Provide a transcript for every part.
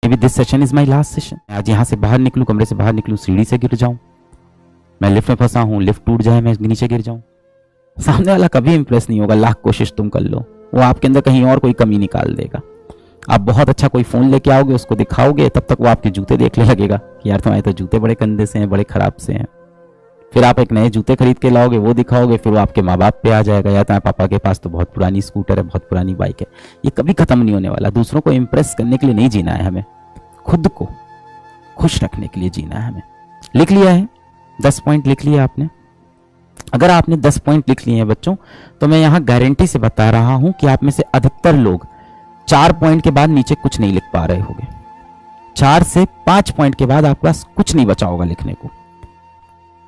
May be this session is my last session. आज यहाँ से बाहर निकलूँ, कमरे से बाहर निकलूँ, सीढ़ी से गिर जाऊँ, मैं लिफ्ट में फंसा हूँ, लिफ्ट टूट जाए, मैं नीचे गिर जाऊँ, सामने वाला कभी इंप्रेस नहीं होगा। लाख कोशिश तुम कर लो, वो आपके अंदर कहीं और कोई कमी निकाल देगा। आप बहुत अच्छा कोई फ़ोन लेके आओगे, उसको दिखाओगे, तब तक वो आपके जूते देखने लगेगा कि यार तुम्हारे तो जूते बड़े गंदे से हैं, बड़े ख़राब से हैं। फिर आप एक नए जूते खरीद के लाओगे, वो दिखाओगे, फिर वो आपके माँ बाप पे आ जाएगा, या तुम्हारे पापा के पास तो बहुत पुरानी स्कूटर है, बहुत पुरानी बाइक है। ये कभी ख़त्म नहीं होने वाला। दूसरों को इम्प्रेस करने के लिए नहीं जीना है हमें, खुद को खुश रखने के लिए जीना है हमें। लिख लिया है 10 पॉइंट लिख लिया आपने? अगर आपने 10 पॉइंट लिख लिए हैं बच्चों, तो मैं यहाँ गारंटी से बता रहा हूं कि आप में से अधिकतर लोग 4 पॉइंट के बाद नीचे कुछ नहीं लिख पा रहे होंगे। 4 से 5 पॉइंट के बाद आपके पास कुछ नहीं बचा होगा लिखने को।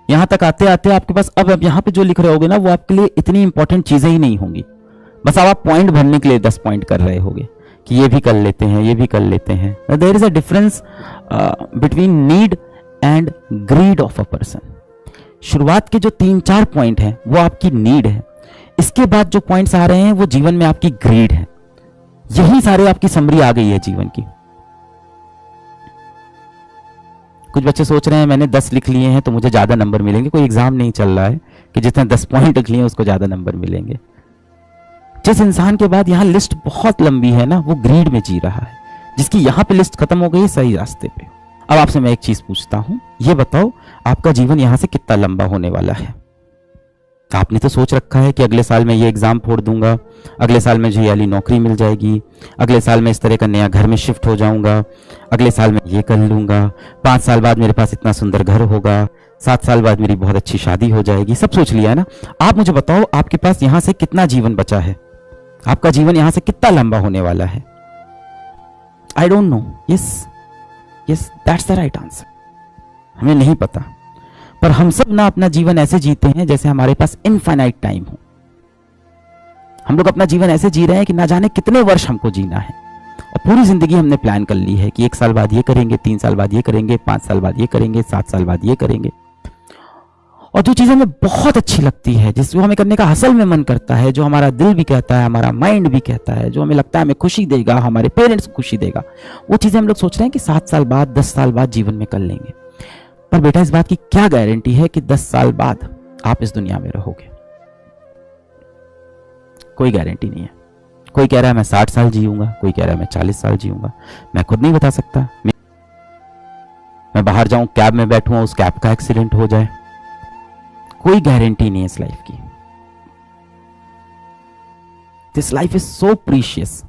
यहां तक आते आते आपके पास अब यहां पे जो लिख रहे होगे ना, वो आपके लिए इतनी इंपॉर्टेंट चीजें ही नहीं होंगी। बस अब आप पॉइंट भरने के लिए 10 पॉइंट कर रहे होगे कि ये भी कर लेते हैं, ये भी कर लेते हैं। There is a difference between need and greed of a person. शुरुआत के जो 3-4 पॉइंट हैं वो आपकी नीड है, इसके बाद जो पॉइंट्स आ रहे हैं वो जीवन में आपकी ग्रीड है। यही सारे आपकी समरी आ गई है जीवन की। कुछ बच्चे सोच रहे हैं मैंने 10 लिख लिए हैं तो मुझे ज्यादा नंबर मिलेंगे। कोई एग्जाम नहीं चल रहा है कि जितने 10 पॉइंट लिख लिए उसको ज्यादा नंबर मिलेंगे। जिस इंसान के बाद यहाँ लिस्ट बहुत लंबी है ना, वो ग्रीड में जी रहा है। जिसकी यहाँ पे लिस्ट खत्म हो गई, सही रास्ते पे। अब आपसे मैं एक चीज पूछता हूं, ये बताओ आपका जीवन यहां से कितना लंबा होने वाला है? आपने तो सोच रखा है कि अगले साल मैं ये एग्जाम फोड़ दूंगा, अगले साल मुझे ये वाली नौकरी मिल जाएगी, अगले साल मैं इस तरह का नया घर में शिफ्ट हो जाऊंगा, अगले साल मैं ये कर लूंगा, 5 साल बाद मेरे पास इतना सुंदर घर होगा, 7 साल बाद मेरी बहुत अच्छी शादी हो जाएगी। सब सोच लिया है ना? आप मुझे बताओ आपके पास यहां से कितना जीवन बचा है? आपका जीवन यहां से कितना लंबा होने वाला है? I don't know. Yes, that's the right answer. हमें नहीं पता, पर हम सब ना अपना जीवन ऐसे जीते हैं जैसे हमारे पास इनफाइनाइट टाइम हो। हम लोग अपना जीवन ऐसे जी रहे हैं कि ना जाने कितने वर्ष हमको जीना है, और पूरी जिंदगी हमने प्लान कर ली है कि 1 साल बाद ये करेंगे, 3 साल बाद ये करेंगे, 5 साल बाद ये करेंगे, 7 साल बाद ये करेंगे। और जो चीजें हमें बहुत अच्छी लगती है, जिसको हमें करने का असल में मन करता है, जो हमारा दिल भी कहता है, हमारा माइंड भी कहता है, जो हमें लगता है हमें खुशी देगा, हमारे पेरेंट्स को खुशी देगा, वो चीजें हम लोग सोच रहे हैं कि 7 साल बाद, 10 साल बाद जीवन में कर लेंगे। पर बेटा इस बात की क्या गारंटी है कि 10 साल बाद आप इस दुनिया में रहोगे? कोई गारंटी नहीं है। कोई कह रहा है मैं 60 साल जीऊंगा, कोई कह रहा है मैं 40 साल जीऊंगा। मैं खुद नहीं बता सकता। मैं बाहर जाऊं, कैब में बैठूं, उस कैब का एक्सीडेंट हो जाए, कोई गारंटी नहीं है इस लाइफ की। This life is so precious.